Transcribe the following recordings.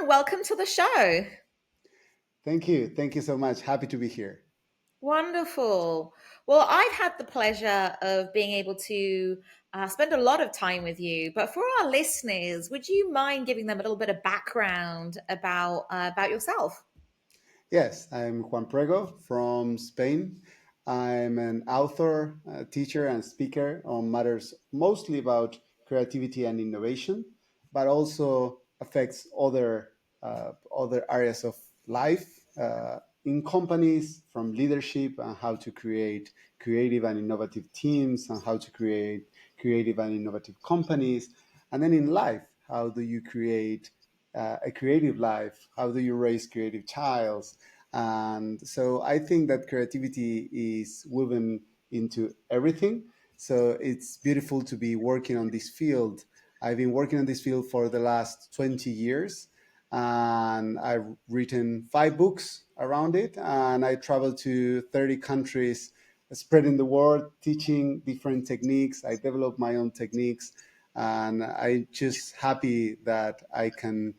Juan, welcome to the show. Thank you. Thank you so much. Happy to be here. Wonderful. Well, I've had the pleasure of being able to spend a lot of time with you. But for our listeners, would you mind giving them a little bit of background about yourself? Yes, I'm Juan Prego from Spain. I'm an author, teacher, and speaker on matters mostly about creativity and innovation, but also affects other areas of life in companies, from leadership and how to create creative and innovative teams, and how to create creative and innovative companies, and then in life, how do you create a creative life? How do you raise creative childs? And so I think that creativity is woven into everything. So it's beautiful to be working on this field. I've been working on this field for the last 20 years, and I've written 5 books around it, and I traveled to 30 countries, spreading the word, teaching different techniques. I developed my own techniques, and I'm just happy that I can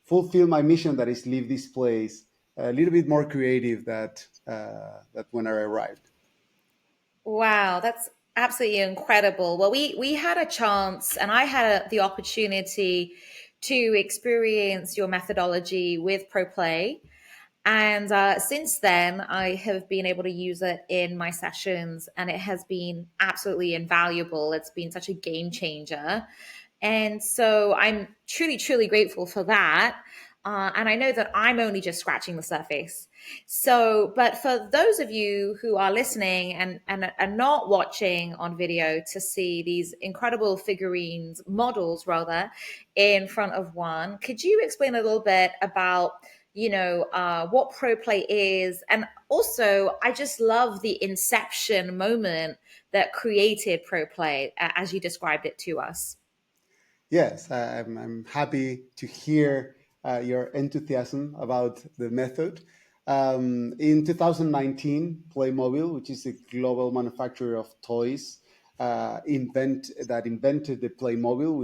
fulfill my mission, that is leave this place a little bit more creative that when I arrived. Wow, that's absolutely incredible. Well, we had a chance, and I had the opportunity to experience your methodology with ProPlay. And since then, I have been able to use it in my sessions, and it has been absolutely invaluable. It's been such a game changer. And so I'm truly, truly grateful for that. And I know that I'm only just scratching the surface. So, but for those of you who are listening and are not watching on video to see these incredible figurines, models rather, in front of Juan, could you explain a little bit about, what pro play is? And also, I just love the inception moment that created pro play as you described it to us. Yes, I'm happy to hear your enthusiasm about the method. In 2019, Playmobil, which is a global manufacturer of toys, invented the Playmobil,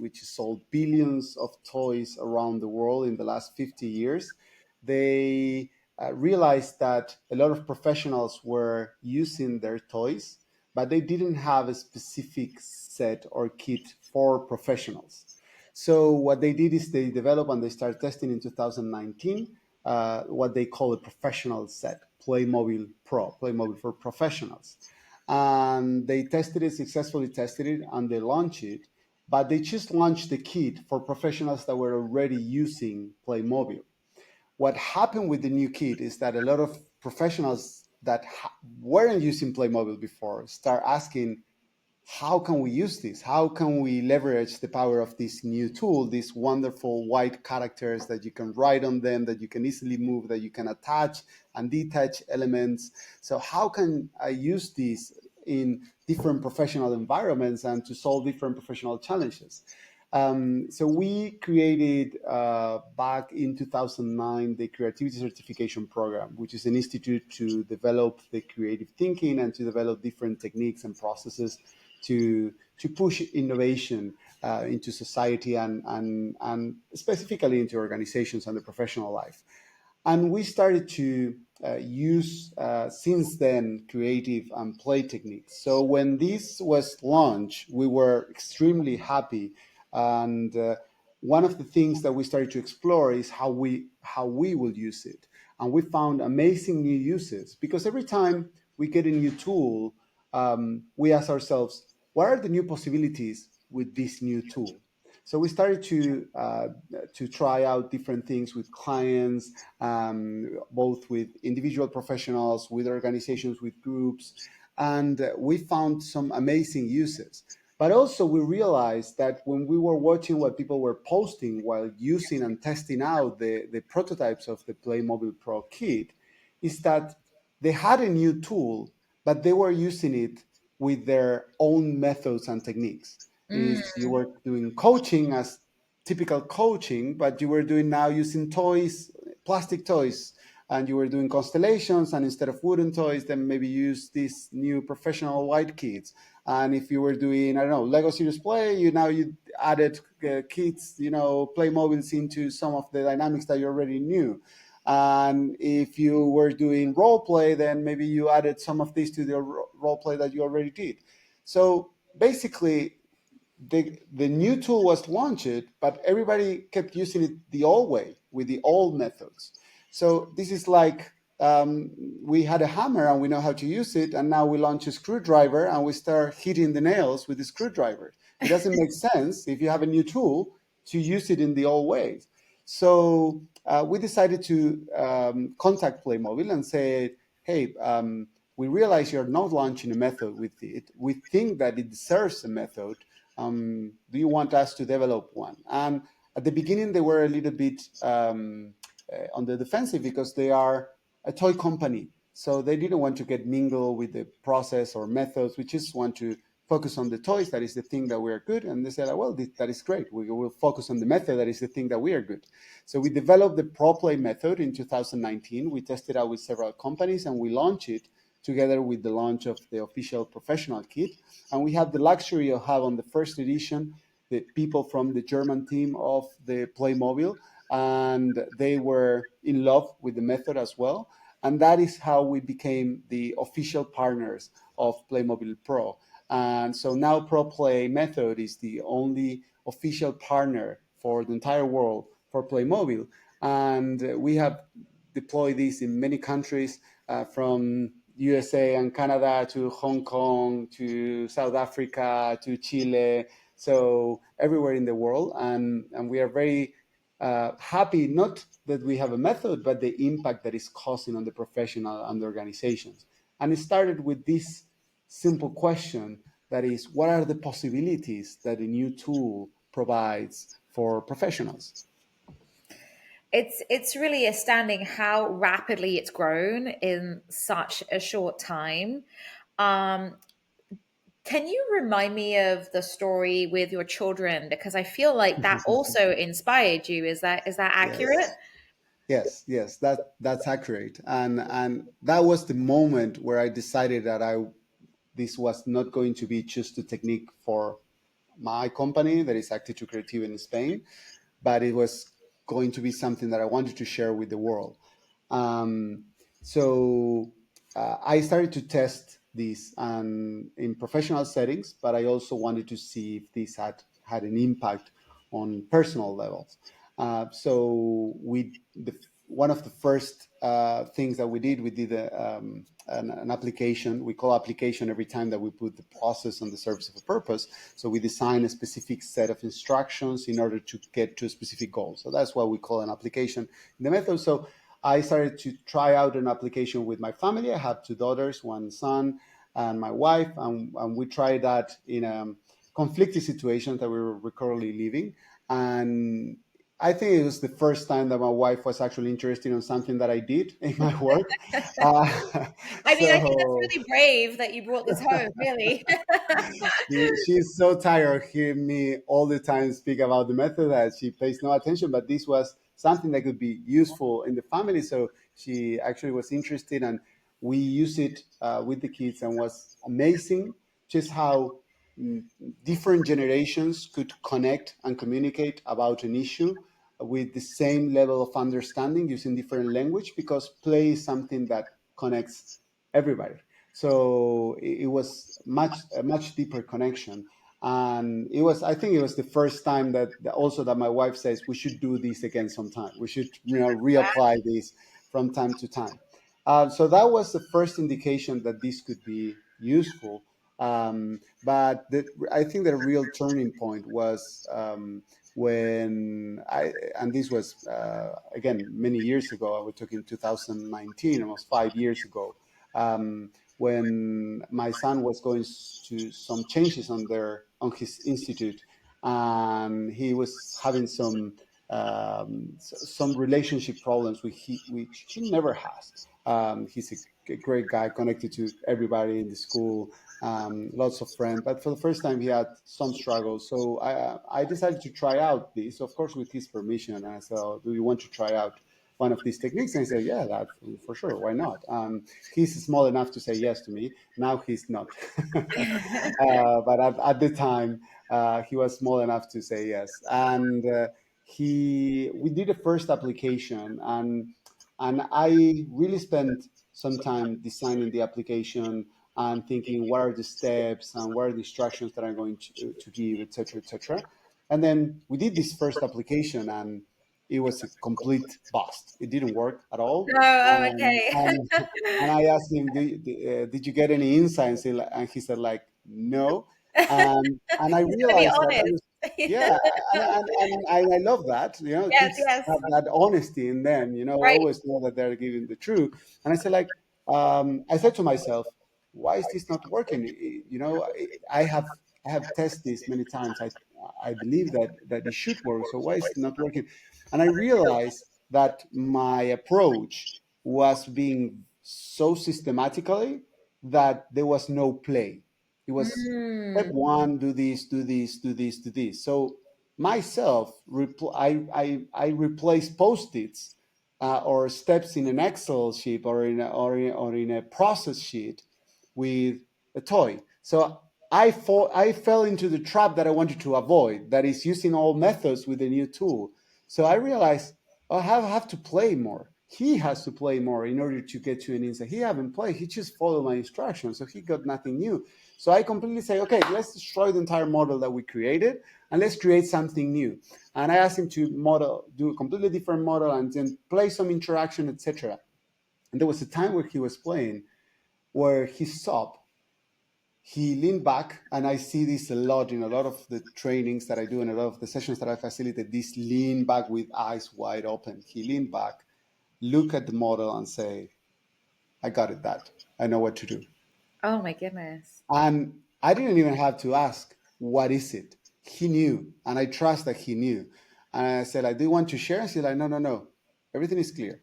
which sold billions of toys around the world in the last 50 years. They realized that a lot of professionals were using their toys, but they didn't have a specific set or kit for professionals. So what they did is they developed and they started testing in 2019 what they call a professional set, Playmobil Pro, Playmobil for professionals. And they tested it, successfully tested it, and they launched it. But they just launched the kit for professionals that were already using Playmobil. What happened with the new kit is that a lot of professionals that weren't using Playmobil before start asking, how can we use this? How can we leverage the power of this new tool, these wonderful white characters that you can write on them, that you can easily move, that you can attach and detach elements? So how can I use this in different professional environments and to solve different professional challenges? So we created back in 2009 the Creativity Certification Program, which is an institute to develop the creative thinking and to develop different techniques and processes to push innovation into society and specifically into organizations and the professional life. And we started to use since then creative and play techniques. So when this was launched, we were extremely happy. And one of the things that we started to explore is how we will use it. And we found amazing new uses, because every time we get a new tool, we ask ourselves, what are the new possibilities with this new tool? So we started to try out different things with clients, both with individual professionals, with organizations, with groups, and we found some amazing uses. But also, we realized that when we were watching what people were posting while using and testing out the prototypes of the Playmobil Pro kit, is that they had a new tool, but they were using it with their own methods and techniques. Is you were doing coaching as typical coaching, but you were doing now using toys, plastic toys, and you were doing constellations, and instead of wooden toys, then maybe use these new professional white kits. And if you were doing, I don't know, Lego Serious Play, you added kids, Playmobiles into some of the dynamics that you already knew. And if you were doing role play, then maybe you added some of these to the role play that you already did. So basically, the new tool was launched, but everybody kept using it the old way with the old methods. So this is like, we had a hammer and we know how to use it, and now we launch a screwdriver and we start hitting the nails with the screwdriver. It doesn't make sense if you have a new tool to use it in the old ways. So we decided to contact Playmobil and say, hey, we realize you're not launching a method with it. We think that it deserves a method. Do you want us to develop one? And at the beginning, they were a little bit on the defensive because they are a toy company. So they didn't want to get mingled with the process or methods. We just want to focus on the toys. That is the thing that we are good. And they said, well, that is great. We will focus on the method. That is the thing that we are good. So we developed the Pro.Play method in 2019. We tested out with several companies and we launched it together with the launch of the official professional kit. And we had the luxury of having on the first edition the people from the German team of the Playmobil, and they were in love with the method as well. And that is how we became the official partners of Playmobil Pro. And so now Pro.Play method is the only official partner for the entire world for Playmobil. And we have deployed this in many countries, from USA and Canada to Hong Kong to South Africa to Chile, so everywhere in the world. And we are very happy, not that we have a method, but the impact that is causing on the professional and the organizations. And it started with this simple question, that is, what are the possibilities that a new tool provides for professionals? It's really astounding how rapidly it's grown in such a short time. Um, can you remind me of the story with your children? Because I feel like that also inspired you. Is that accurate? Yes. Yes, that's accurate. And that was the moment where I decided that I this was not going to be just a technique for my company that is Active to Creative in Spain, but it was going to be something that I wanted to share with the world. Um, so I started to test this in professional settings, but I also wanted to see if this had an impact on personal levels. So one of the first things that we did an application. We call application every time that we put the process on the service of a purpose. So we design a specific set of instructions in order to get to a specific goal. So that's what we call an application in the method. So I started to try out an application with my family. I have two daughters, one son, and my wife, and we tried that in a conflicted situation that we were currently living. And I think it was the first time that my wife was actually interested in something that I did in my work. I mean, I think that's So really brave that you brought this home, really. she's so tired of hearing me all the time speak about the method that she pays no attention. But this was something that could be useful in the family. So she actually was interested, and we use it with the kids, and was amazing just how mm, different generations could connect and communicate about an issue with the same level of understanding using different language, because play is something that connects everybody. So it was a much deeper connection. And I think it was the first time that also that my wife says we should do this again sometime. We should, reapply this from time to time. So that was the first indication that this could be useful. But I think the real turning point was when and this was again many years ago. I was talking 2019, almost 5 years ago, when my son was going to some changes on his institute, and he was having some relationship problems which he never has. He's a great guy, connected to everybody in the school, lots of friends. But for the first time, he had some struggles. So I decided to try out this, of course, with his permission. And I said, oh, do you want to try out one of these techniques? And he said, yeah, that for sure. Why not? He's small enough to say yes to me. Now he's not. But at the time, he was small enough to say yes. And we did a first application, and I really spent some time designing the application and thinking what are the steps and what are the instructions that I'm going to give, etc., etc. And then we did this first application, and it was a complete bust. It didn't work at all. Oh, oh, Um, okay. and, and I asked him, did you get any insights? And he said, like, no. And I He's going to be realized that I honest. was, yeah, and I love that. Yes, Kids yes. have that honesty in them, Right. always know that they're giving the truth. And I said, like, I said to myself, why is this not working? I have tested this many times. I believe that it should work. So why is it not working? And I realized that my approach was being so systematically that there was no play. It was step Mm. one, do this, do this, do this, do this. So myself, I replace post-its or steps in an Excel sheet or in a process sheet with a toy. So I fell into the trap that I wanted to avoid, that is using all methods with a new tool. So I realized, oh, I have to play more. He has to play more in order to get to an insight. He haven't played. He just followed my instructions, so he got nothing new. So I completely say, okay, let's destroy the entire model that we created and let's create something new. And I asked him to do a completely different model and then play some interaction, etc. And there was a time where he was playing where he stopped, he leaned back, and I see this a lot in a lot of the trainings that I do and a lot of the sessions that I facilitate. This lean back with eyes wide open. He leaned back, look at the model, and say, "I got it. That I know what to do." Oh my goodness. And I didn't even have to ask, "What is it?" He knew, and I trust that he knew. And I said, "I do want to share." And he's like, "No, no, no. Everything is clear."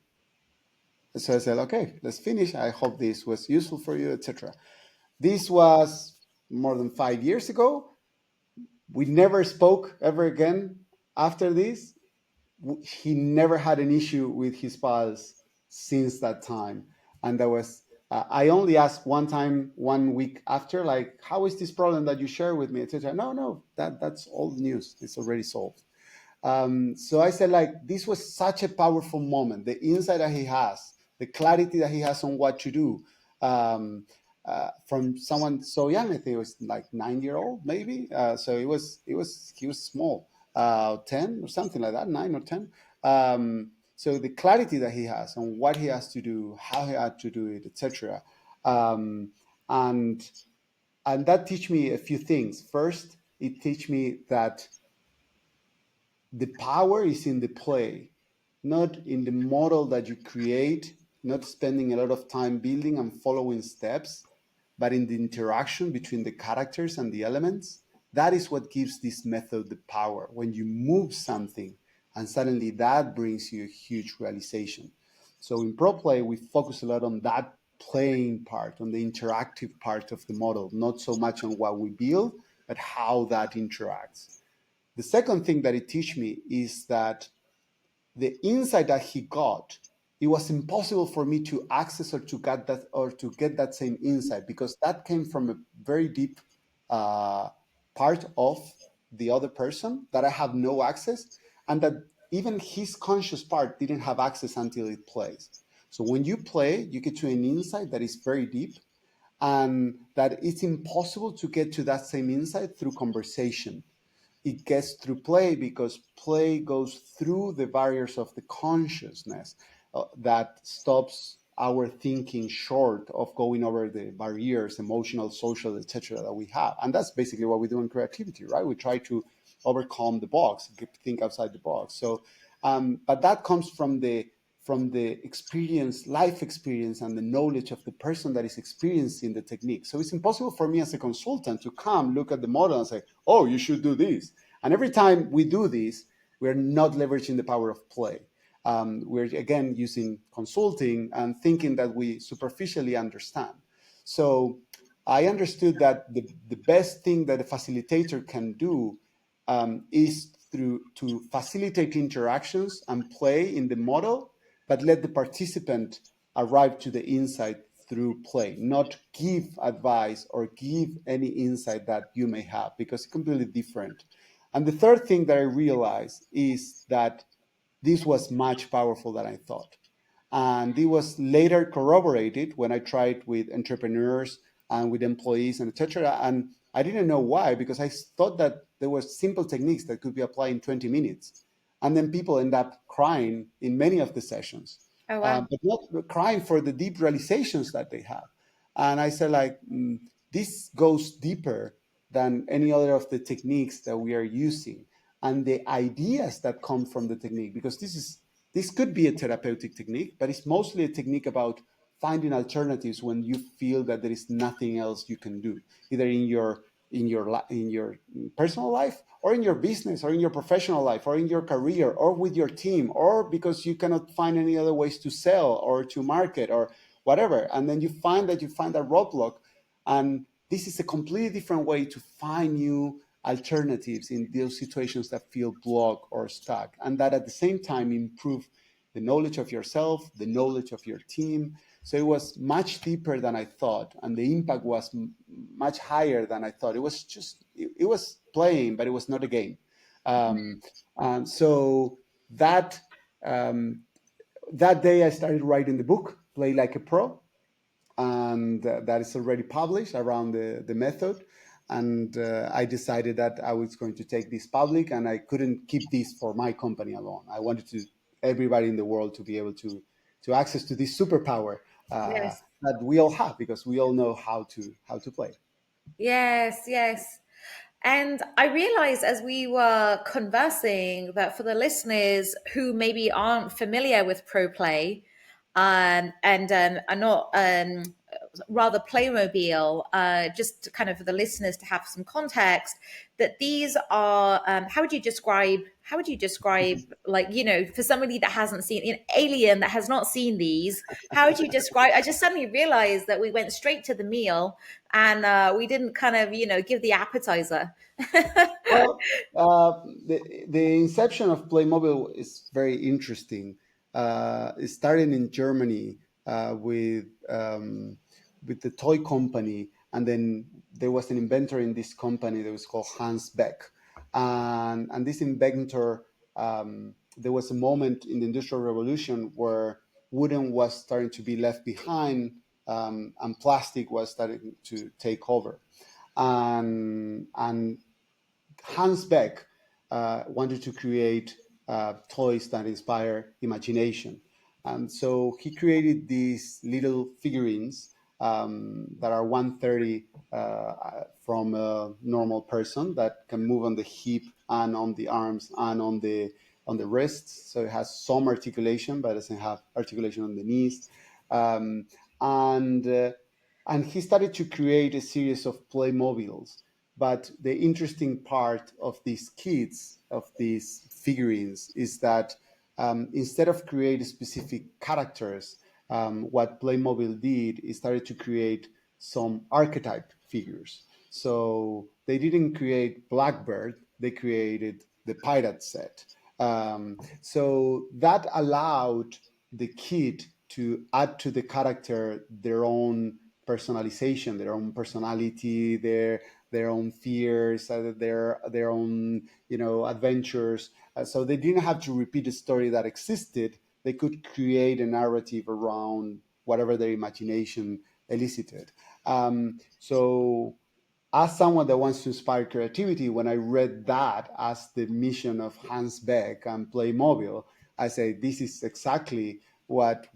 So I said, "Okay, let's finish. I hope this was useful for you, etc." This was more than 5 years ago. We never spoke ever again after this. He never had an issue with his files since that time. And that was, I only asked one time, 1 week after, like, how is this problem that you share with me, etc. No, no, that's old news. It's already solved. So I said, like, this was such a powerful moment. The insight that he has, the clarity that he has on what to do, from someone so young. I think it was like 9 year old, maybe. So he was small, 10 or something like that, 9 or 10. So the clarity that he has on what he has to do, how he had to do it, etc. Um, and and that teach me a few things. First, it teach me that the power is in the play, not in the model that you create, not spending a lot of time building and following steps, but in the interaction between the characters and the elements. That is what gives this method the power. When you move something and suddenly that brings you a huge realization. So in Pro Play, we focus a lot on that playing part, on the interactive part of the model, not so much on what we build, but how that interacts. The second thing that it teach me is that the insight that he got, it was impossible for me to access or to get that same insight, because that came from a very deep uh, part of the other person that I have no access, and that even his conscious part didn't have access until it plays. So when you play, you get to an insight that is very deep, and that it's impossible to get to that same insight through conversation. It gets through play, because play goes through the barriers of the consciousness, that stops our thinking short of going over the barriers, emotional, social, etc., that we have. And that's basically what we do in creativity, right? We try to overcome the box, think outside the box. So but that comes from the experience, life experience, and the knowledge of the person that is experiencing the technique. So it's impossible for me as a consultant to come, look at the model, and say, "Oh, you should do this." And every time we do this, we're not leveraging the power of play. We're again using consulting and thinking that we superficially understand. So I understood that the best thing that a facilitator can do is to facilitate interactions and play in the model, but let the participant arrive to the insight through play, not give advice or give any insight that you may have, because it's completely different. And the third thing that I realized is that this was much powerful than I thought. And it was later corroborated when I tried with entrepreneurs and with employees and etc. And I didn't know why, because I thought that there were simple techniques that could be applied in 20 minutes. And then people end up crying in many of the sessions, Oh, wow. but not crying for the deep realizations that they have. And I said, like, this goes deeper than any other of the techniques that we are using and the ideas that come from the technique, because this could be a therapeutic technique, but it's mostly a technique about finding alternatives when you feel that there is nothing else you can do, either in your personal life or in your business or in your professional life or in your career or with your team, or because you cannot find any other ways to sell or to market or whatever. And then you find a roadblock, and this is a completely different way to find new alternatives in those situations that feel blocked or stuck, and that at the same time improve the knowledge of yourself, the knowledge of your team. So it was much deeper than I thought, and the impact was much higher than I thought. It was just it was playing, but it was not a game. Um, and so that um, that day, I started writing the book, Play Like a Pro, and that is already published around the method. And I decided that I was going to take this public, and I couldn't keep this for my company alone. I wanted to everybody in the world to be able to access to this superpower Yes. that we all have, because we all know how to play. Yes, yes. And I realized as we were conversing that for the listeners who maybe aren't familiar with Pro Play, and are not rather Playmobil, just kind of for the listeners to have some context, that these are how would you describe, like, for somebody that hasn't seen an alien that has not seen these, how would you describe? I just suddenly realized that we went straight to the meal, and we didn't kind of give the appetizer. Well, the inception of Playmobil is very interesting. It started in Germany with the toy company, and then there was an inventor in this company that was called Hans Beck, and this inventor, there was a moment in the Industrial Revolution where wooden was starting to be left behind, and plastic was starting to take over, and Hans Beck wanted to create toys that inspire imagination. And so he created these little figurines that are 130 from a normal person, that can move on the hip and on the arms and on the wrists. So it has some articulation, but it doesn't have articulation on the knees. Um, and uh, and he started to create a series of Playmobiles. But the interesting part of these kits, of these figurines, is that instead of creating specific characters, what Playmobil did is started to create some archetype figures. So they didn't create Blackbird; they created the pirate set. So that allowed the kid to add to the character their own personalization, their own personality, their own fears, their own adventures. So they didn't have to repeat a story that existed. They could create a narrative around whatever their imagination elicited. So as someone that wants to inspire creativity, when I read that as the mission of Hans Beck and Playmobil, I say this is exactly what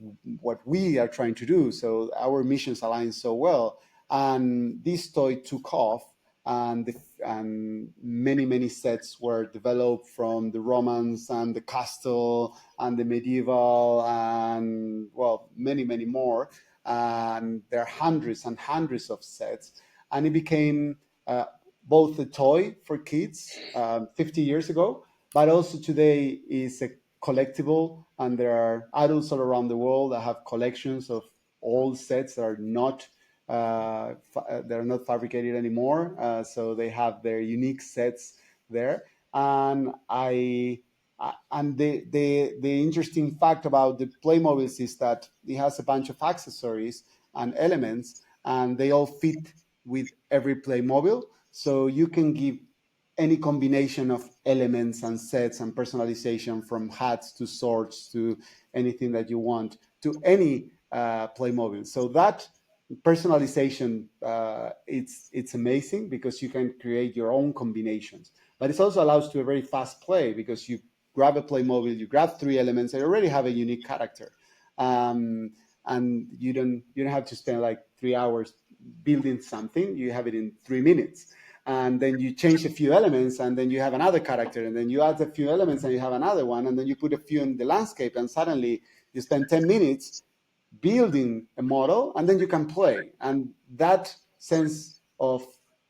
we are trying to do. So our missions align so well, and this toy took off, and many sets were developed from the Romans and the castle and the medieval, and well, many more. And there are hundreds and hundreds of sets, and it became both a toy for kids 50 years ago, but also today is a collectible, and there are adults all around the world that have collections of old sets that are not fabricated anymore, so they have their unique sets there. And And the interesting fact about the Playmobiles is that it has a bunch of accessories and elements, and they all fit with every Playmobil. So you can give any combination of elements and sets and personalization, from hats to swords to anything that you want, to any Playmobil. So that personalization, it's amazing because you can create your own combinations. But it also allows to a very fast play because you grab a Playmobil, you grab three elements, they already have a unique character. And you don't have to spend like 3 hours building something. You have it in 3 minutes, and then you change a few elements, and then you have another character, and then you add a few elements and you have another one, and then you put a few in the landscape, and suddenly you spend 10 minutes building a model, and then you can play. And that sense of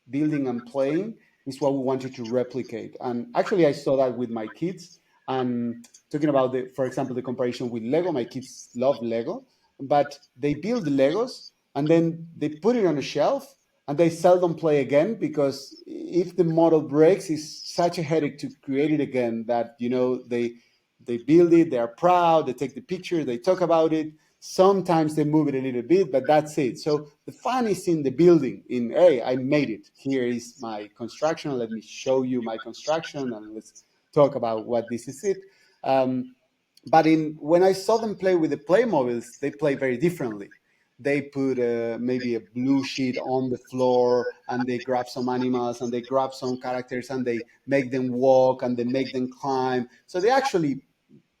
building and playing is what we wanted to replicate. And actually, I saw that with my kids. And talking about the, for example, the comparison with Lego, my kids love Lego, but they build the Legos and then they put it on a shelf and they seldom play again, because if the model breaks, it's such a headache to create it again that, they build it, they are proud, they take the picture, they talk about it. Sometimes they move it a little bit, but that's it. So the fun is in the building, in, hey, I made it. Here is my construction. Let me show you my construction, and let's talk about what this is it. But when I saw them play with the Playmobiles, they play very differently. They put maybe a blue sheet on the floor, and they grab some animals, and they grab some characters, and they make them walk, and they make them climb. So they actually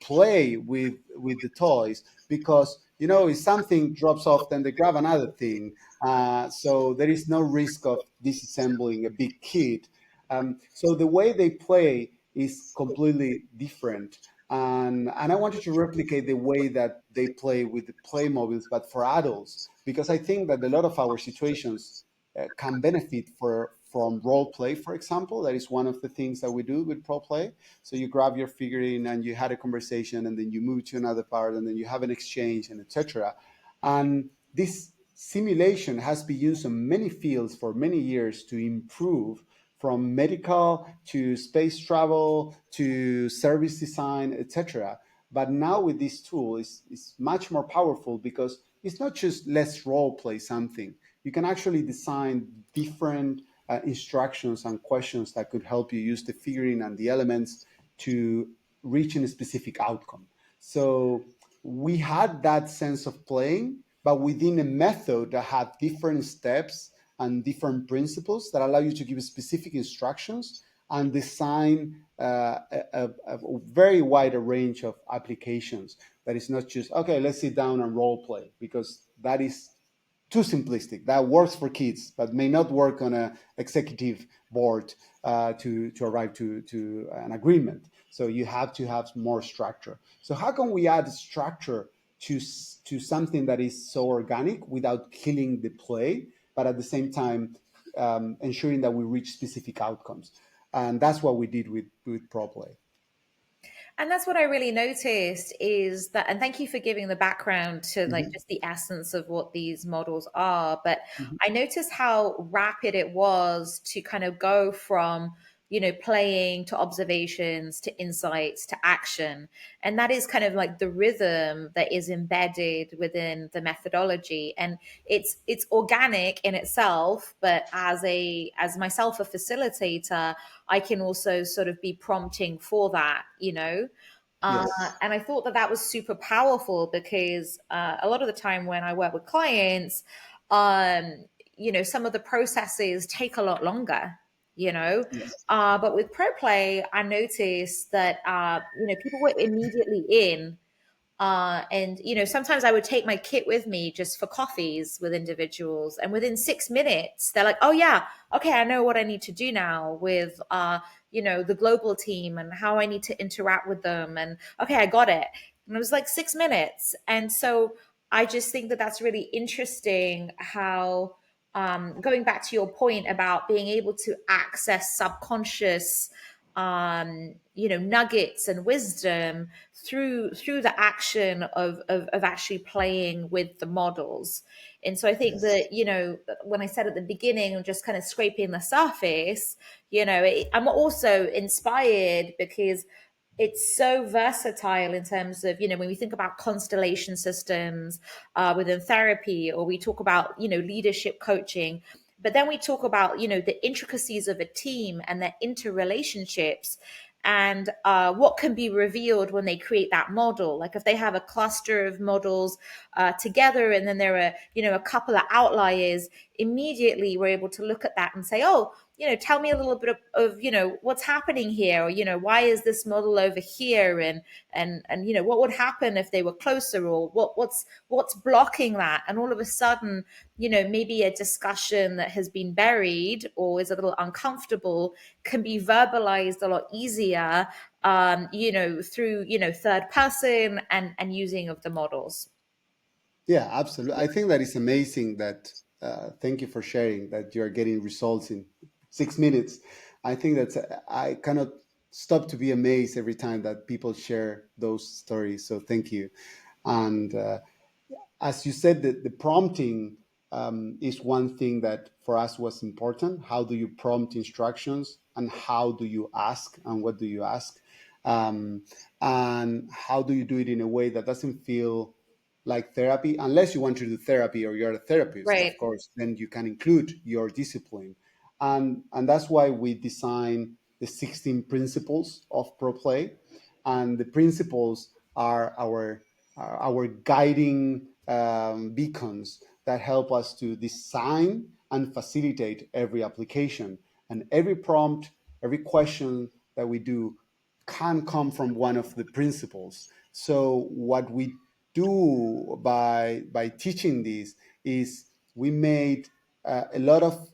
play with the toys, because if something drops off, then they grab another thing. So there is no risk of disassembling a big kit. So the way they play is completely different. And I wanted to replicate the way that they play with the Playmobiles, but for adults, because I think that a lot of our situations can benefit from role play, for example. That is one of the things that we do with Pro Play. So you grab your figurine and you had a conversation, and then you move to another part, and then you have an exchange, and etc. And this simulation has been used in many fields for many years to improve, from medical to space travel to service design, etc. But now with this tool, it's much more powerful, because it's not just let's role play something. You can actually design different instructions and questions that could help you use the figurine and the elements to reach a specific outcome. So we had that sense of playing, but within a method that had different steps and different principles that allow you to give specific instructions and design a very wide range of applications. That is not just, okay, let's sit down and role play, because that is too simplistic. That works for kids, but may not work on an executive board to arrive to an agreement. So you have to have more structure. So how can we add structure to something that is so organic without killing the play, but at the same time ensuring that we reach specific outcomes? And that's what we did with ProPlay. And that's what I really noticed is that, and thank you for giving the background to like Mm-hmm. just the essence of what these models are. But Mm-hmm. I noticed how rapid it was to kind of go from, playing to observations to insights to action. And that is kind of like the rhythm that is embedded within the methodology. And it's organic in itself, but as myself a facilitator, I can also sort of be prompting for that. Uh, Yes. and I thought that that was super powerful because a lot of the time when I work with clients, um, some of the processes take a lot longer, you know. Yes. But with ProPlay, I noticed that, people were immediately in, and sometimes I would take my kit with me just for coffees with individuals, and within 6 minutes, they're like, "Oh yeah, okay, I know what I need to do now with the global team and how I need to interact with them." And okay, I got it. And it was like 6 minutes, and so I just think that that's really interesting. How going back to your point about being able to access subconscious nuggets and wisdom through the action of actually playing with the models. And so I think Yes. that, when I said at the beginning, I'm just kind of scraping the surface, I'm also inspired because it's so versatile in terms of, when we think about constellation systems within therapy, or we talk about, leadership coaching, but then we talk about, the intricacies of a team and their interrelationships, and what can be revealed when they create that model. Like if they have a cluster of models together, and then there are, a couple of outliers, immediately we're able to look at that and say, oh, tell me a little bit of, what's happening here, or, why is this model over here? And, what would happen if they were closer, or what's blocking that? And all of a sudden, maybe a discussion that has been buried or is a little uncomfortable can be verbalized a lot easier, through, third person and using of the models. Yeah, absolutely. I think that is amazing that, thank you for sharing that you're getting results in 6 minutes. I think that's, I cannot stop to be amazed every time that people share those stories. So thank you. And as you said, the prompting is one thing that for us was important. How do you prompt instructions, and how do you ask, and what do you ask? Um, and how do you do it in a way that doesn't feel like therapy, unless you want to do therapy or you're a therapist, of Right. course, then you can include your discipline. And that's why we design the 16 principles of pro play. And the principles are our guiding beacons that help us to design and facilitate every application. And every prompt, every question that we do can come from one of the principles. So what we do by teaching this is we made a lot of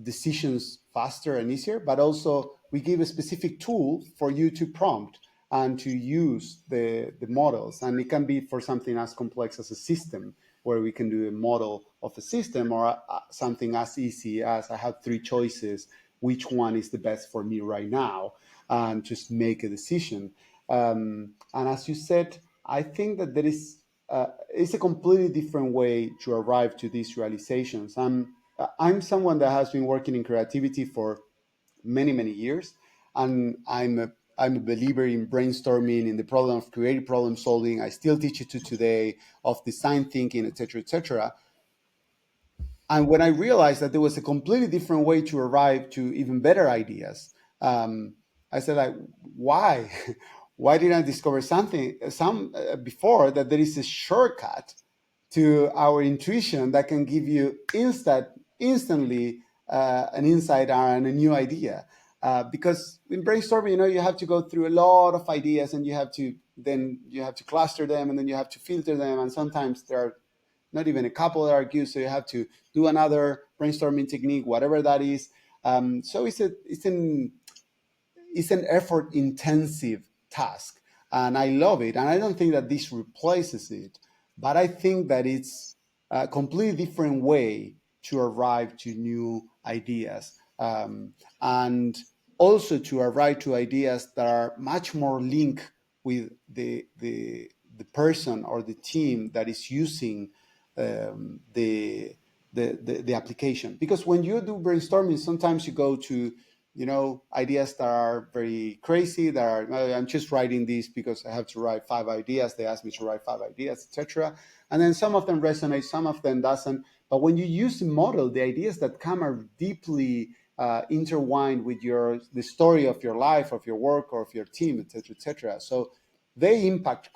decisions faster and easier, but also we give a specific tool for you to prompt and to use the models. And it can be for something as complex as a system, where we can do a model of a system, or something as easy as I have three choices, which one is the best for me right now, and just make a decision. And as you said, I think that there is it's a completely different way to arrive to these realizations. I'm someone that has been working in creativity for many years, and I'm a believer in brainstorming, in the problem of creative problem solving. I still teach it to today, of design thinking, etc., etc. And when I realized that there was a completely different way to arrive to even better ideas, I said, like, why? Why didn't I discover something some before, that there is a shortcut to our intuition that can give you instantly an insight and a new idea. Because in brainstorming, you have to go through a lot of ideas, and you have to cluster them, and then you have to filter them, and sometimes there are not even a couple that are good, so you have to do another brainstorming technique, whatever that is. So it's an effort intensive task, and I love it, and I don't think that this replaces it, but I think that it's a completely different way to arrive to new ideas, and also to arrive to ideas that are much more linked with the person or the team that is using the application. Because when you do brainstorming, sometimes you go to ideas that are very crazy, that are, "Oh, I'm just writing this because I have to write 5 ideas, they asked me to write 5 ideas, etc." And then some of them resonate, some of them doesn't. But when you use the model, the ideas that come are deeply intertwined with the story of your life, of your work, or of your team, etc., etc. So the impact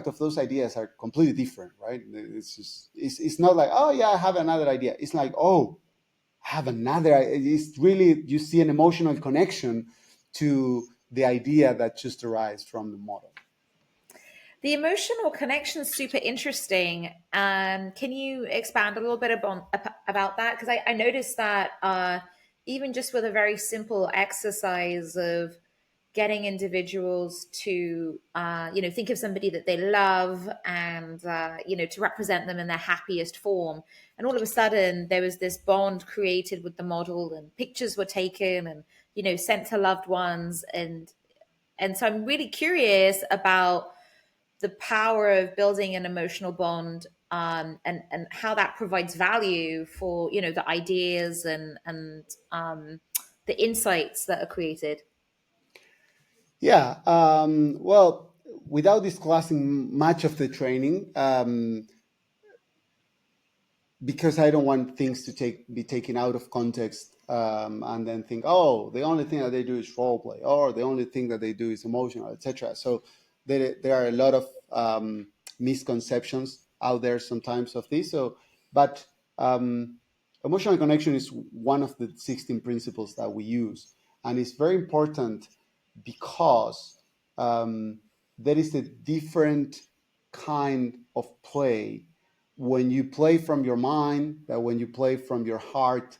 of those ideas are completely different, right? It's not like, "Oh yeah, I have another idea." It's like, "Oh, have another." It's really, you see an emotional connection to the idea that just arises from the model. The emotional connection is super interesting. Can you expand a little bit about that? Because I noticed that even just with a very simple exercise of getting individuals to, think of somebody that they love, and, to represent them in their happiest form. And all of a sudden, there was this bond created with the model, and pictures were taken and, sent to loved ones. And so I'm really curious about the power of building an emotional bond, and how that provides value for the ideas and the insights that are created. Yeah. Well, without disclosing much of the training, because I don't want things to be taken out of context, and then think, oh, the only thing that they do is role play, or the only thing that they do is emotional, etc. So there are a lot of misconceptions out there sometimes of this. So, but emotional connection is one of the 16 principles that we use, and it's very important because um, there is a different kind of play when you play from your mind, that when you play from your heart,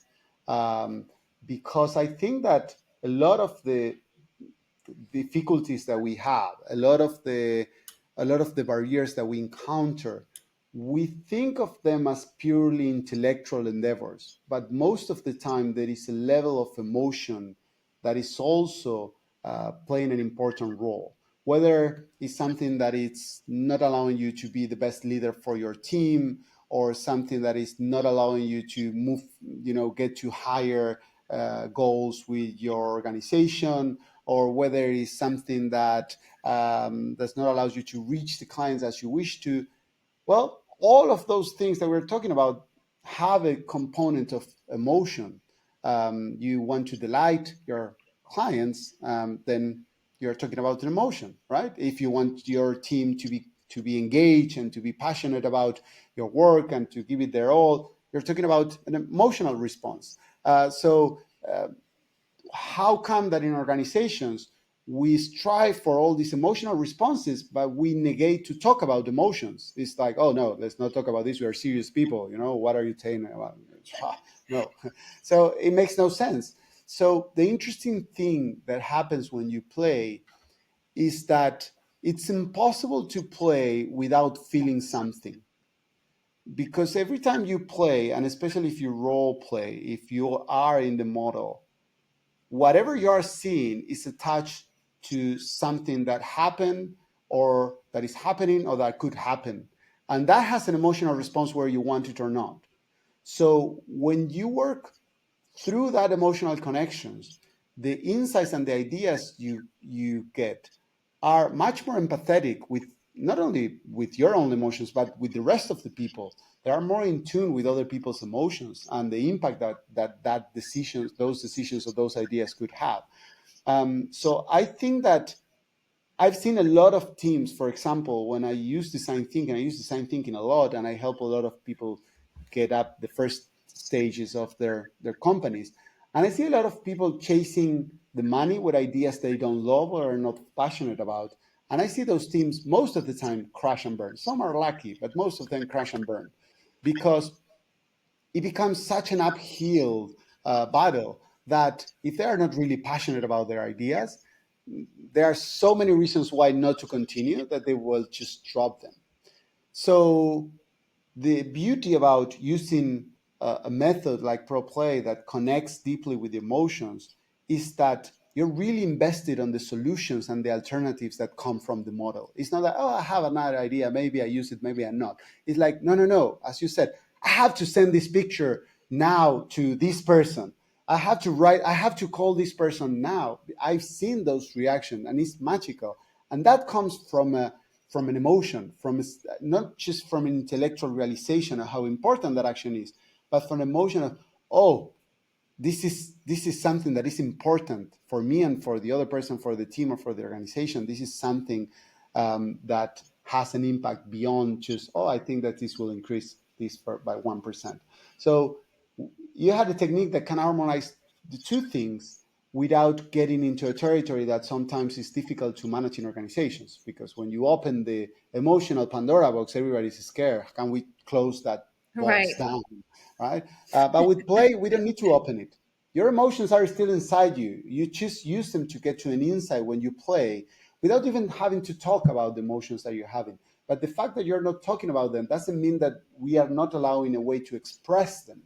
um, because I think that a lot of the difficulties that we have, a lot of the barriers that we encounter, we think of them as purely intellectual endeavors, but most of the time there is a level of emotion that is also playing an important role. Whether it's something that it's not allowing you to be the best leader for your team, or something that is not allowing you to move, get to higher goals with your organization, or whether it's something that does not allow you to reach the clients as you wish to. Well, all of those things that we're talking about have a component of emotion. You want to delight your clients, then you're talking about an emotion, right? If you want your team to be engaged and to be passionate about your work and to give it their all, you're talking about an emotional response. So how come that in organizations we strive for all these emotional responses, but we negate to talk about emotions? It's like, oh no, let's not talk about this. We are serious people. What are you saying about? No. So it makes no sense. So the interesting thing that happens when you play is that it's impossible to play without feeling something, because every time you play, and especially if you role play, if you are in the model, whatever you're seeing is attached to something that happened, or that is happening, or that could happen. And that has an emotional response where you want it or not. So when you work through that emotional connections, the insights and the ideas you get are much more empathetic with, not only with your own emotions, but with the rest of the people. They are more in tune with other people's emotions and the impact that decisions, those decisions or those ideas could have. So I think that I've seen a lot of teams, for example, when I use design thinking, I use design thinking a lot, and I help a lot of people get up the first stages of their companies. And I see a lot of people chasing the money with ideas they don't love or are not passionate about. And I see those teams most of the time crash and burn. Some are lucky, but most of them crash and burn because it becomes such an uphill battle that if they are not really passionate about their ideas, there are so many reasons why not to continue that they will just drop them. So the beauty about using a method like Pro.Play that connects deeply with emotions is that you're really invested on the solutions and the alternatives that come from the model. It's not like, oh, I have another idea, maybe I use it, maybe I'm not. It's like, no, no, no. As you said, I have to send this picture now to this person. I have to call this person now. I've seen those reactions and it's magical. And that comes from an emotion, not just from an intellectual realization of how important that action is, but from an emotion of, oh, this is something that is important for me and for the other person, for the team or for the organization. This is something that has an impact beyond just, oh, I think that this will increase by 1%. So you had a technique that can harmonize the two things without getting into a territory that sometimes is difficult to manage in organizations. Because when you open the emotional Pandora box, everybody's scared. Can we close that box Right. down? Right? But with play, we don't need to open it. Your emotions are still inside you. You just use them to get to an insight when you play without even having to talk about the emotions that you're having. But the fact that you're not talking about them doesn't mean that we are not allowing a way to express them.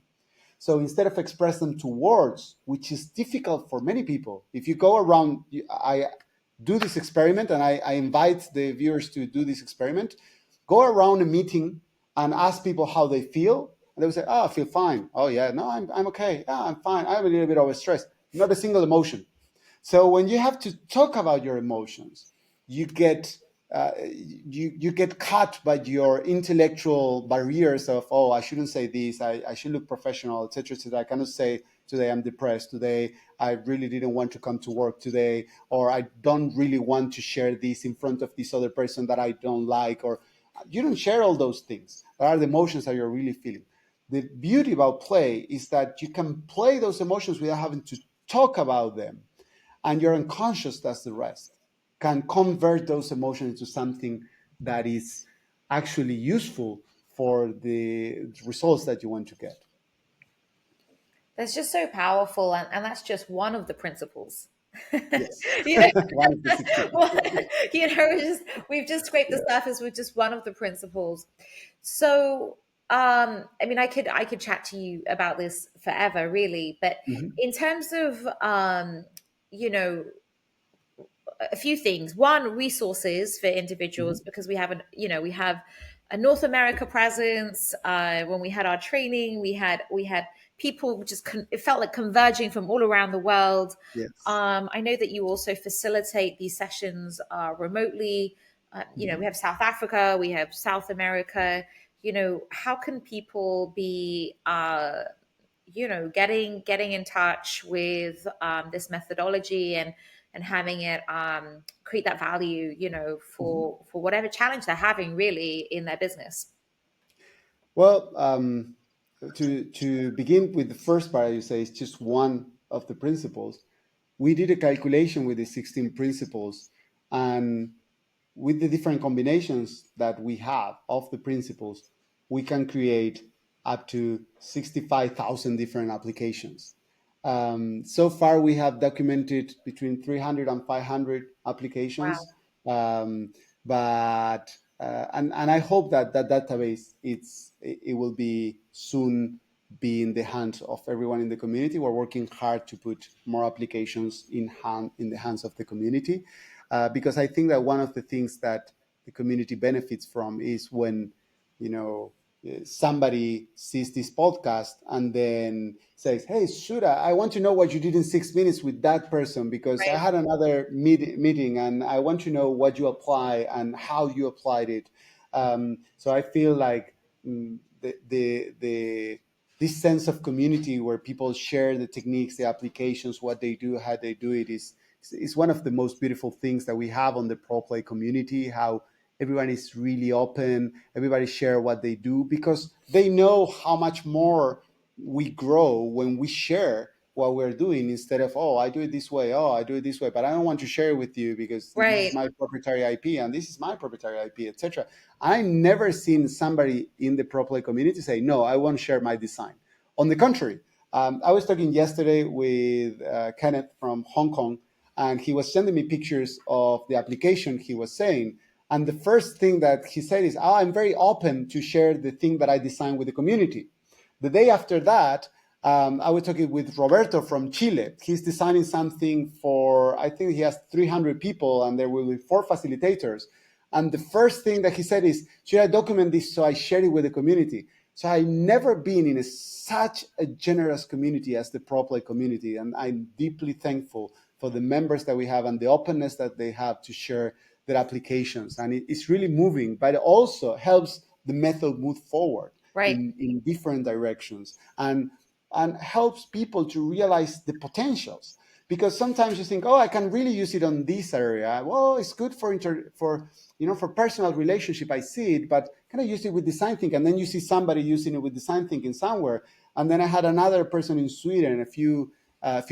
So instead of express them to words, which is difficult for many people, if you go around, I do this experiment and I invite the viewers to do this experiment. Go around a meeting and ask people how they feel. And they will say, oh, I feel fine. Oh, yeah, no, I'm okay. Yeah, I'm fine. I have a little bit of stress. Not a single emotion. So when you have to talk about your emotions, you get you get caught by your intellectual barriers of, oh, I shouldn't say this, I should look professional, etc., etc. I cannot say today I'm depressed, today I really didn't want to come to work today, or I don't really want to share this in front of this other person that I don't like, or you don't share all those things. That are the emotions that you're really feeling. The beauty about play is that you can play those emotions without having to talk about them, and your unconscious does the rest, can convert those emotions into something that is actually useful for the results that you want to get. That's just so powerful, and that's just one of the principles. Yes. you know, One of the 16. well, we've just scraped the Yeah. surface with just one of the principles. So, I mean, I could chat to you about this forever, really. But Mhm. in terms of, you know, a few things. One, resources for individuals, Mhm. because we have a North America presence. When we had our training, we had people just it felt like converging from all around the world. Yes. I know that you also facilitate these sessions remotely. We Mhm. have South Africa, we have South America. How can people be getting in touch with this methodology and having it create that value, Mhm. for whatever challenge they're having really in their business. Well, to begin with the first part, you say it's just one of the principles. We did a calculation with the 16 principles, and with the different combinations that we have of the principles, we can create up to 65,000 different applications. So far, we have documented between 300 and 500 Wow. applications, but and I hope that that database it will be soon be in the hands of everyone in the community. We're working hard to put more applications in the hands of the community, because I think that one of the things that the community benefits from is when, you know, somebody sees this podcast and then says, "Hey, Sura, I want to know what you did in 6 minutes with that person because I Right. had another meeting and I want to know what you apply and how you applied it." So I feel like the this sense of community where people share the techniques, the applications, what they do, how they do it is one of the most beautiful things that we have on the pro play community. How everyone is really open, everybody share what they do because they know how much more we grow when we share what we're doing instead of, oh, I do it this way, oh, I do it this way, but I don't want to share it with you because this is Right. my proprietary IP and this is my proprietary IP, etc. I never seen somebody in the pro play community say, no, I won't share my design. On the contrary, I was talking yesterday with Kenneth from Hong Kong, and he was sending me pictures of the application he was saying. And the first thing that he said is, oh, I'm very open to share the thing that I designed with the community. The day after that, I was talking with Roberto from Chile. He's designing something for, I think he has 300 people, and there will be 4 facilitators. And the first thing that he said is, should I document this so I share it with the community? So I've never been in such a generous community as the ProPlay community, and I'm deeply thankful for the members that we have and the openness that they have to share their applications. And it's really moving, but it also helps the method move forward Right. in different directions and helps people to realize the potentials. Because sometimes you think, oh, I can really use it on this area. Well, it's good for personal relationship. I see it, but can I use it with design thinking? And then you see somebody using it with design thinking somewhere. And then I had another person in Sweden a few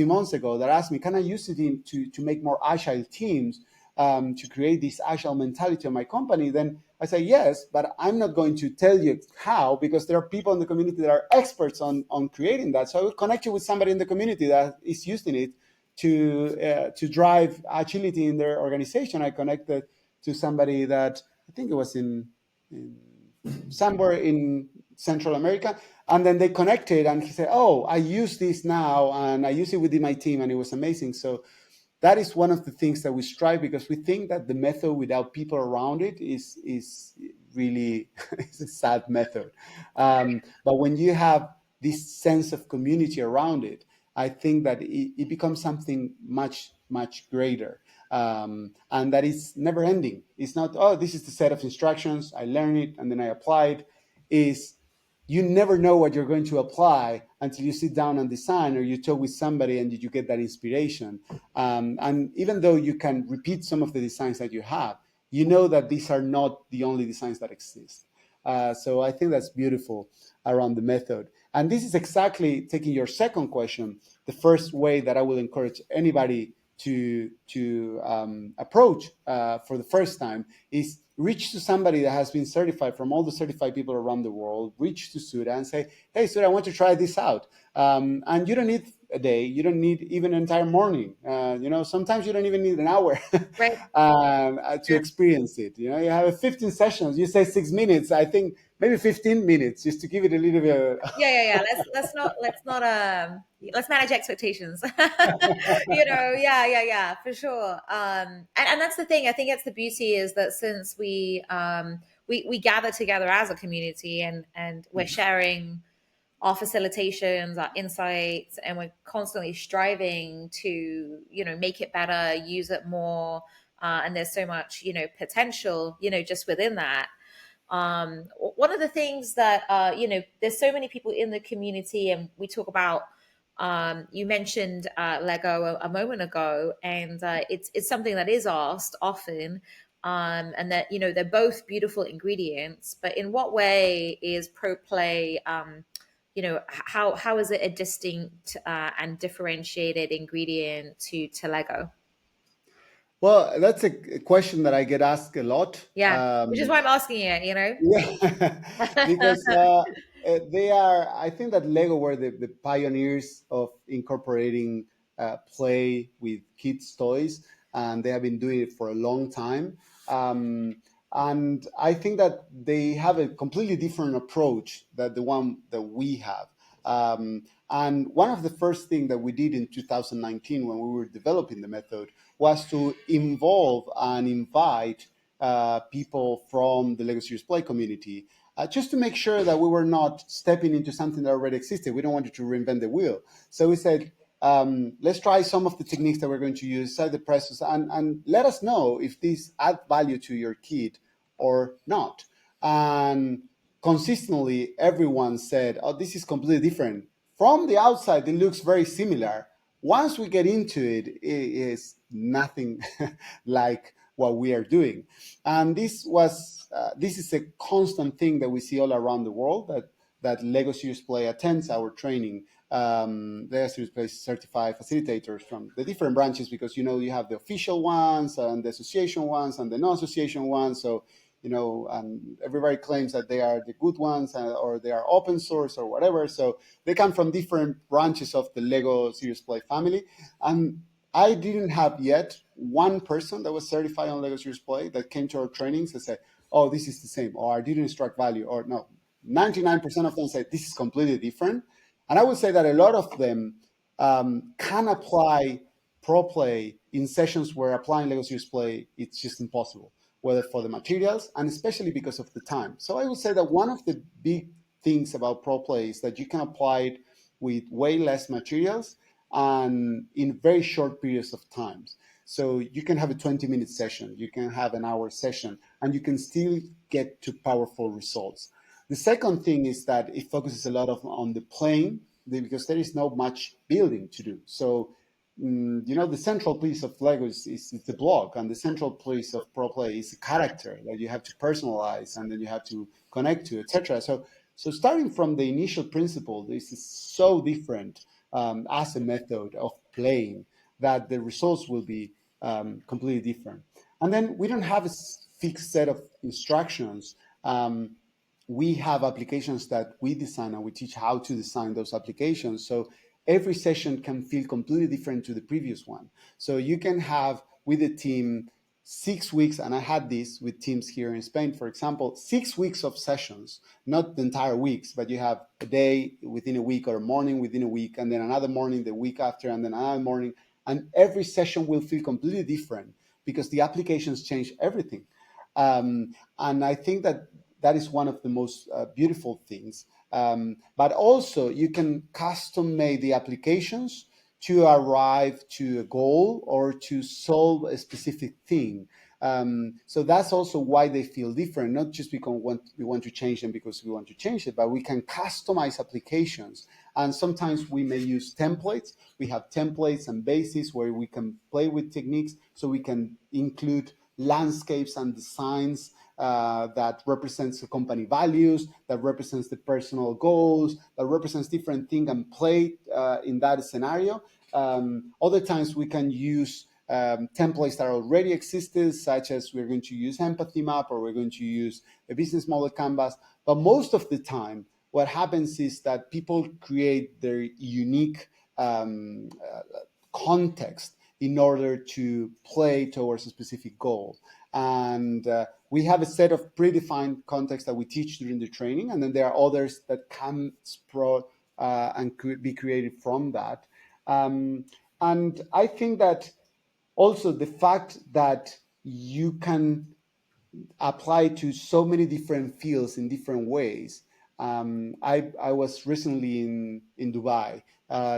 months ago that asked me, can I use it to make more agile teams, to create this agile mentality of my company? Then I say yes, but I'm not going to tell you how because there are people in the community that are experts on creating that. So I will connect you with somebody in the community that is using it to drive agility in their organization. I connected to somebody that I think it was in somewhere in Central America, and then they connected, and he said, "Oh, I use this now, and I use it within my team, and it was amazing." So that is one of the things that we strive because we think that the method without people around it is really is a sad method. But when you have this sense of community around it, I think that it becomes something much much greater. And that is never ending. It's not, oh, this is the set of instructions, I learn it and then I apply it. Is you never know what you're going to apply until you sit down and design, or you talk with somebody and you get that inspiration. And even though you can repeat some of the designs that you have, you know that these are not the only designs that exist. So I think that's beautiful around the method. And this is exactly, taking your second question, the first way that I will encourage anybody to approach for the first time is reach to somebody that has been certified, from all the certified people around the world. Reach to Sura and say, hey, Sura, I want to try this out. And you don't need a day. You don't need even an entire morning. Sometimes you don't even need an hour Right. to experience it. You have 15 sessions. You say 6 minutes. I think maybe 15 minutes, just to give it a little bit. Yeah. Let's manage expectations. Yeah, for sure. And that's the thing. I think it's the beauty is that since we gather together as a community, and we're sharing our facilitations, our insights, and we're constantly striving to, make it better, use it more. And there's so much, potential, just within that. One of the things that, there's so many people in the community, and we talk about, you mentioned Lego a moment ago, and it's something that is asked often. And that, they're both beautiful ingredients, but in what way is Pro Play, how is it a distinct and differentiated ingredient to Lego? Well, that's a question that I get asked a lot. Yeah, which is why I'm asking it. Yeah, because they are. I think that Lego were the pioneers of incorporating play with kids' toys, and they have been doing it for a long time. And I think that they have a completely different approach than the one that we have. And one of the first things that we did in 2019 when we were developing the method was to involve and invite people from the Lego Serious Play community, just to make sure that we were not stepping into something that already existed. We don't want to reinvent the wheel. So we said, let's try some of the techniques that we're going to use, set the prices, and let us know if these add value to your kid or not. And consistently, everyone said, oh, this is completely different. From the outside, it looks very similar. Once we get into it, it is nothing like what we are doing. And this is a constant thing that we see all around the world, that Lego Serious Play attends our training. Lego Serious Play certified facilitators from the different branches, because you have the official ones and the association ones and the non-association ones. So and everybody claims that they are the good ones, or they are open source or whatever. So they come from different branches of the Lego Serious Play family. And I didn't have yet one person that was certified on Lego Serious Play that came to our trainings and said, oh, this is the same, or I didn't extract value, or no. 99% of them said this is completely different. And I would say that a lot of them can apply Pro Play in sessions where applying Lego Serious Play, it's just impossible, whether for the materials and especially because of the time. So I would say that one of the big things about Pro Play is that you can apply it with way less materials and in very short periods of times. So you can have a 20-minute session, you can have an hour session, and you can still get to powerful results. The second thing is that it focuses a lot on the playing, because there is not much building to do. So the central piece of Lego is the block, and the central piece of Pro Play is the character that you have to personalize, and then you have to connect to, etc. So starting from the initial principle, this is so different as a method of playing, that the results will be completely different. And then we don't have a fixed set of instructions. We have applications that we design, and we teach how to design those applications. So every session can feel completely different to the previous one. So you can have with a team 6 weeks, and I had this with teams here in Spain, for example, 6 weeks of sessions, not the entire weeks, but you have a day within a week, or a morning within a week, and then another morning the week after, and then another morning. And every session will feel completely different because the applications change everything. And I think that is one of the most beautiful things. But also, you can custom make the applications to arrive to a goal or to solve a specific thing. So that's also why they feel different, not just because we want to change them because we want to change it, but we can customize applications. And sometimes we may use templates. We have templates and bases where we can play with techniques, so we can include landscapes and designs that represents the company values, that represents the personal goals, that represents different things and play in that scenario. Other times we can use templates that already existed, such as we're going to use empathy map or we're going to use a business model canvas. But most of the time, what happens is that people create their unique context in order to play towards a specific goal. And we have a set of predefined contexts that we teach during the training, and then there are others that can sprout and be created from that. And I think that also the fact that you can apply to so many different fields in different ways. I was recently in Dubai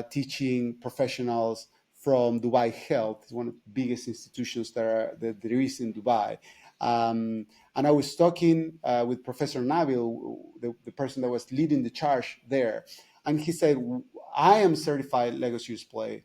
teaching professionals from Dubai Health. It's one of the biggest institutions that there is in Dubai. And I was talking with Professor Nabil, the person that was leading the charge there. And he said, I am certified Lego Serious Play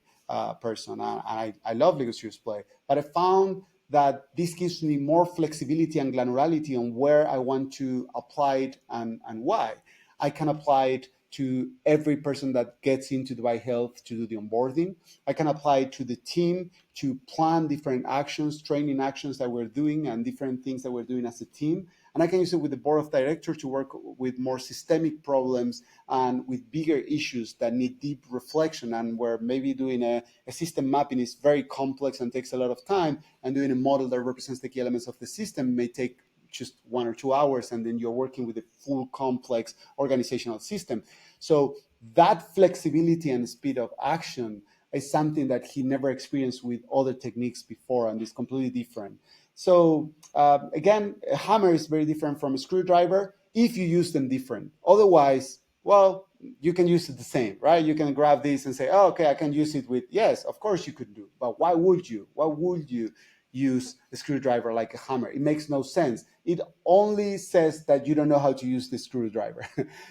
person. I love Lego Serious Play. But I found that this gives me more flexibility and granularity on where I want to apply it and why. I can apply it to every person that gets into Dubai Health to do the onboarding. I can apply it to the team to plan different actions, training actions that we're doing and different things that we're doing as a team. And I can use it with the board of directors to work with more systemic problems and with bigger issues that need deep reflection, and where maybe doing a system mapping is very complex and takes a lot of time, and doing a model that represents the key elements of the system may take just 1 or 2 hours, and then you're working with a full complex organizational system. So that flexibility and speed of action is something that he never experienced with other techniques before, and is completely different. So again, a hammer is very different from a screwdriver if you use them different. Otherwise, well, you can use it the same, right? You can grab this and say, oh, okay, I can use it with, yes, of course you could do, but why would you? Why would you use a screwdriver like a hammer? It makes no sense. It only says that you don't know how to use the screwdriver.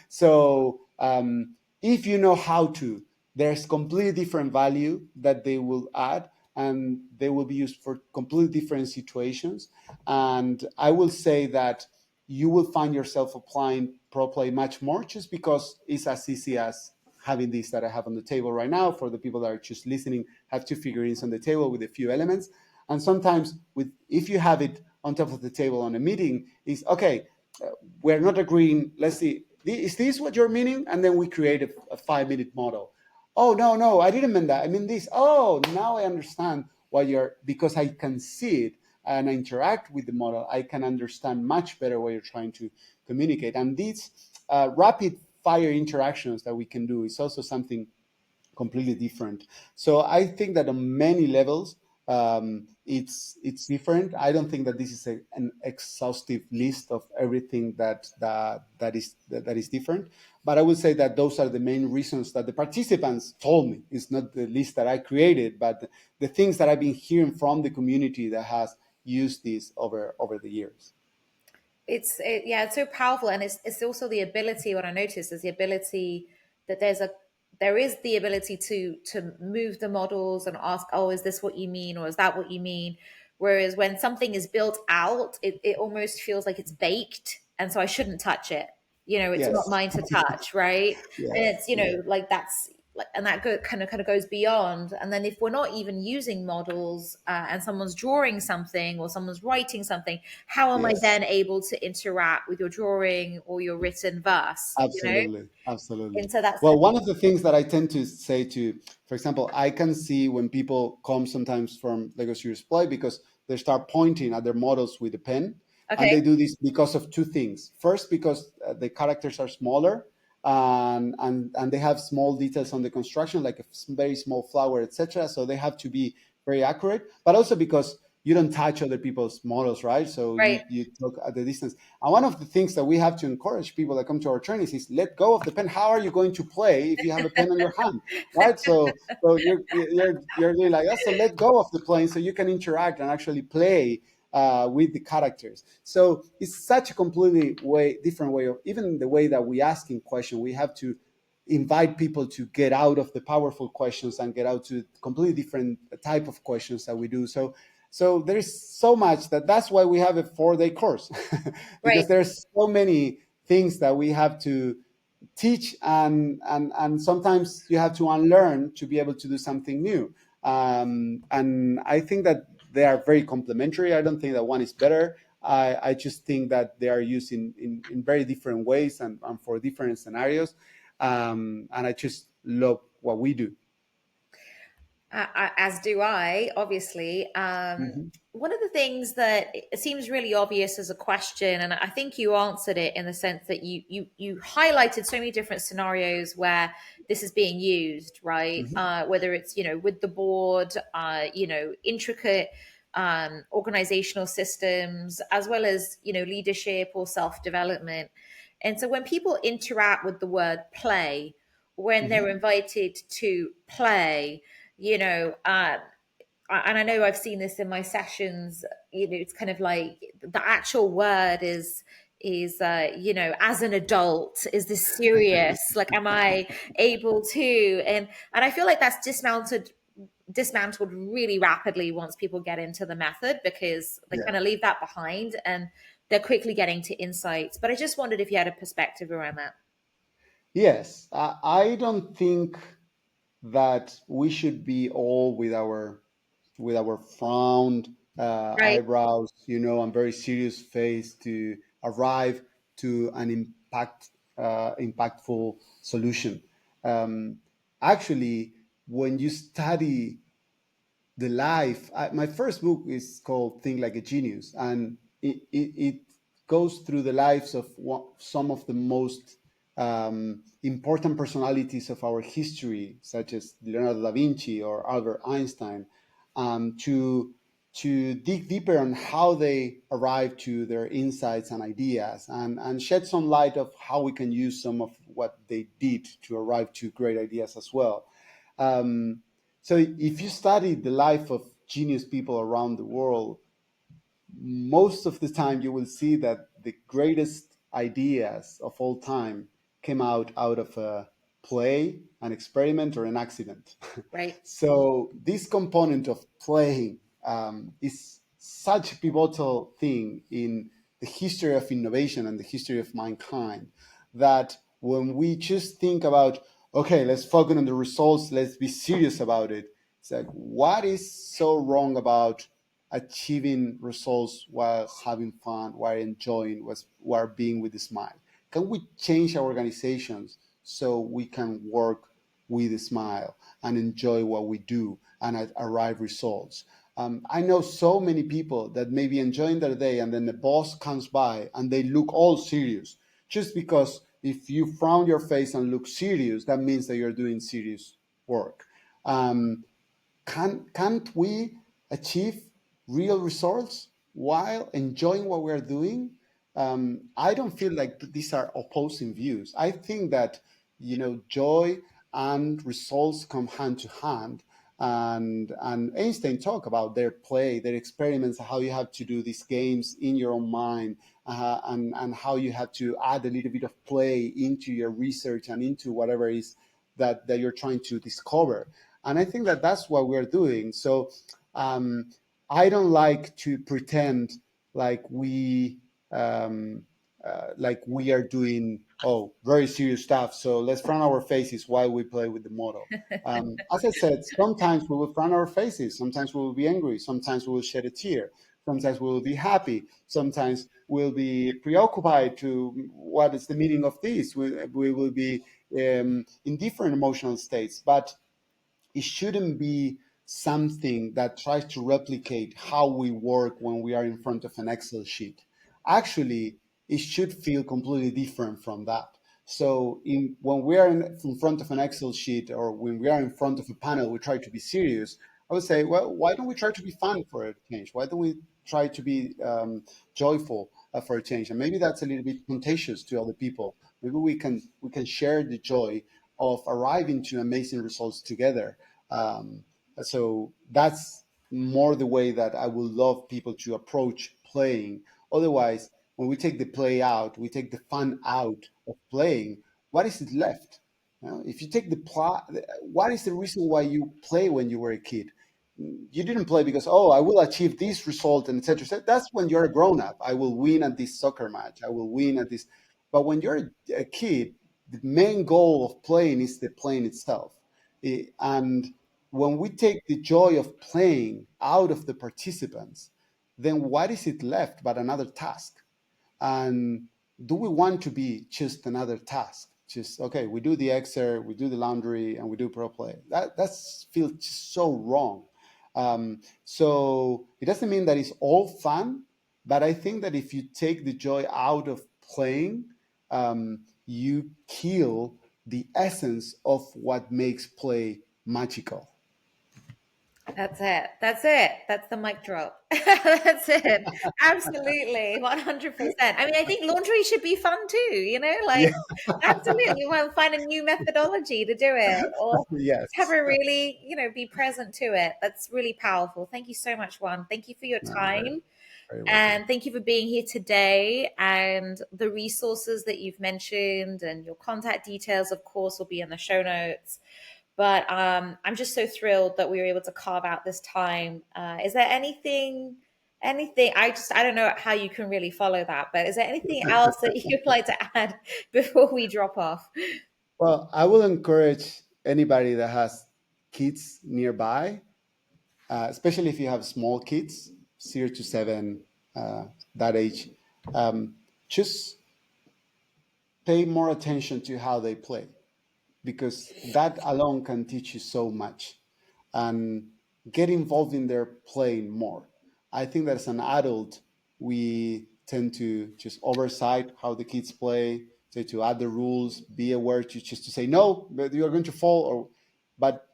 So if you know how to, there's completely different value that they will add, and they will be used for completely different situations. And I will say that you will find yourself applying Pro.Play much more, just because it's as easy as having this that I have on the table right now. For the people that are just listening, have two figurines on the table with a few elements. And sometimes if you have it on top of the table on a meeting, is okay, we're not agreeing, let's see, is this what you're meaning? And then we create a 5-minute model. Oh, no, I didn't mean that, I mean this. Oh, now I understand why you're, because I can see it and I interact with the model, I can understand much better what you're trying to communicate. And these rapid fire interactions that we can do is also something completely different. So I think that on many levels, it's different. I don't think that this is an exhaustive list of everything that is different. But I would say that those are the main reasons that the participants told me. It's not the list that I created, but the things that I've been hearing from the community that has used this over the years. Yeah, it's so powerful, and it's also the ability. What I noticed is the ability that there is the ability to move the models and ask, oh, is this what you mean, or is that what you mean? Whereas when something is built out, it almost feels like it's baked, and so I shouldn't touch it. It's not Yes. mine to touch, right? And Yes. it's Yeah. like that's like, and that kind of goes beyond. And then if we're not even using models, and someone's drawing something or someone's writing something, how am I Yes. then able to interact with your drawing or your written verse? Absolutely, absolutely. And so that's Well, one of the things that I tend to say to, for example, I can see when people come sometimes from Lego Serious Play because they start pointing at their models with a pen, and okay. they do this because of two things. First, because the characters are smaller, and they have small details on the construction, like a very small flower, etc. So they have to be very accurate. But also because you don't touch other people's models, right? So Right. you look at the distance. And one of the things that we have to encourage people that come to our trainings is let go of the pen. How are you going to play if you have a pen on your hand, right? So you're really like that. So let go of the plane so you can interact and actually play with the characters. So it's such a completely different way of even the way that we asking question. We have to invite people to get out of the powerful questions and get out to completely different type of questions that we do. So there's so much that's why we have a 4-day course because Right. there's so many things that we have to teach and sometimes you have to unlearn to be able to do something new. And I think that they are very complementary. I don't think that one is better. I just think that they are used in very different ways and for different scenarios. And I just love what we do. As do I, obviously. Mhm. One of the things that it seems really obvious as a question, and I think you answered it in the sense that you highlighted so many different scenarios where this is being used, right? Mhm. Whether it's with the board, intricate organizational systems, as well as leadership or self development. And so when people interact with the word play, when they're Mhm. invited to play, you know, uh, and I know I've seen this in my sessions. It's kind of like the actual word is as an adult, is this serious? Like, am I able to? And I feel like that's dismantled really rapidly once people get into the method because they Yeah. kind of leave that behind and they're quickly getting to insights. But I just wondered if you had a perspective around that. Yes. I don't think that we should be all with our frowned Right, eyebrows, and very serious face to arrive to an impactful solution. Um, Actually, when you study the life. My first book is called Think Like a Genius, and it goes through the lives of some of the most important personalities of our history, such as Leonardo da Vinci or Albert Einstein, to dig deeper on how they arrived to their insights and ideas, and shed some light of how we can use some of what they did to arrive to great ideas as well. Um, so if you study the life of genius people around the world, most of the time you will see that the greatest ideas of all time came out of a play, an experiment, or an accident. right, So this component of playing is such a pivotal thing in the history of innovation and the history of mankind that when we just think about, okay, let's focus on the results, let's be serious about it, it's like, what is so wrong about achieving results while having fun, while enjoying, while being with a smile? Can we change our organizations so we can work with a smile and enjoy what we do and arrive results? I know so many people that may be enjoying their day and then the boss comes by and they look all serious. Just because if you frown your face and look serious, that means that you're doing serious work. Um, can't we achieve real results while enjoying what we're doing? I don't feel like these are opposing views. I think that joy and results come hand to hand. And Einstein talked about their play, their experiments, how you have to do these games in your own mind, and how you have to add a little bit of play into your research and into whatever is that you're trying to discover. And I think that that's what we're doing. So um, I don't like to pretend like we are doing very serious stuff. So let's frown our faces while we play with the model. As I said, sometimes we will frown our faces. Sometimes we will be angry. Sometimes we will shed a tear. Sometimes we will be happy. Sometimes we'll be preoccupied to what is the meaning of this. We will be in different emotional states, but it shouldn't be something that tries to replicate how we work when we are in front of an Excel sheet. Actually, it should feel completely different from that. So, when we are in front of an Excel sheet or when we are in front of a panel, we try to be serious. I would say, well, why don't we try to be fun for a change? Why don't we try to be joyful for a change? And maybe that's a little bit contagious to other people. Maybe we can share the joy of arriving to amazing results together. Um, so that's more the way that I would love people to approach playing. Otherwise, when we take the play out, we take the fun out of playing. What is it left? If you take the plot, what is the reason why you play when you were a kid? You didn't play because, oh, I will achieve this result and etc. etc. That's when you're a grown up. I will win at this soccer match. I will win at this. But when you're a kid, the main goal of playing is the playing itself. And when we take the joy of playing out of the participants, then what is it left but another task? And do we want to be just another task? Just okay, we do the exer, we do the laundry, and we do pro play. That feels just so wrong. So it doesn't mean that it's all fun, but I think that if you take the joy out of playing, you kill the essence of what makes play magical. That's it. That's it. That's the mic drop. That's it. Absolutely. 100%. I mean, I think laundry should be fun too, Yeah. like absolutely. You want to find a new methodology to do it or have Yes. a really, be present to it. That's really powerful. Thank you so much, Juan. Thank you for your No, very, time. very welcome. And thank you for being here today. And the resources that you've mentioned and your contact details, of course, will be in the show notes. But I'm just so thrilled that we were able to carve out this time. Is there anything? I don't know how you can really follow that, but is there anything else that you'd like to add before we drop off? Well, I will encourage anybody that has kids nearby, especially if you have small kids, 0 to 7, that age, just pay more attention to how they play because that alone can teach you so much. And get involved in their playing more. I think that as an adult, we tend to just oversight how the kids play, say to add the rules, be aware to just to say no, but you are going to fall. Or, but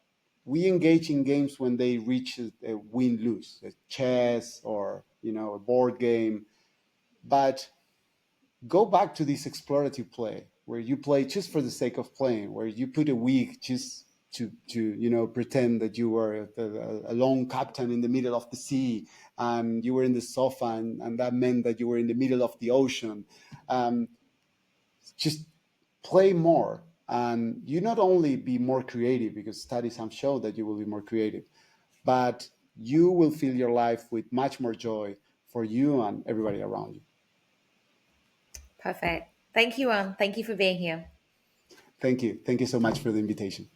we engage in games when they reach a win lose, a chess or a board game. But go back to this explorative play where you play just for the sake of playing, where you put a week just to pretend that you were a lone captain in the middle of the sea and you were in the sofa and that meant that you were in the middle of the ocean. um, just play more and you not only be more creative because studies have shown that you will be more creative, but you will fill your life with much more joy for you and everybody around you. Perfect. Thank you, Thank you for being here. Thank you so much for the invitation.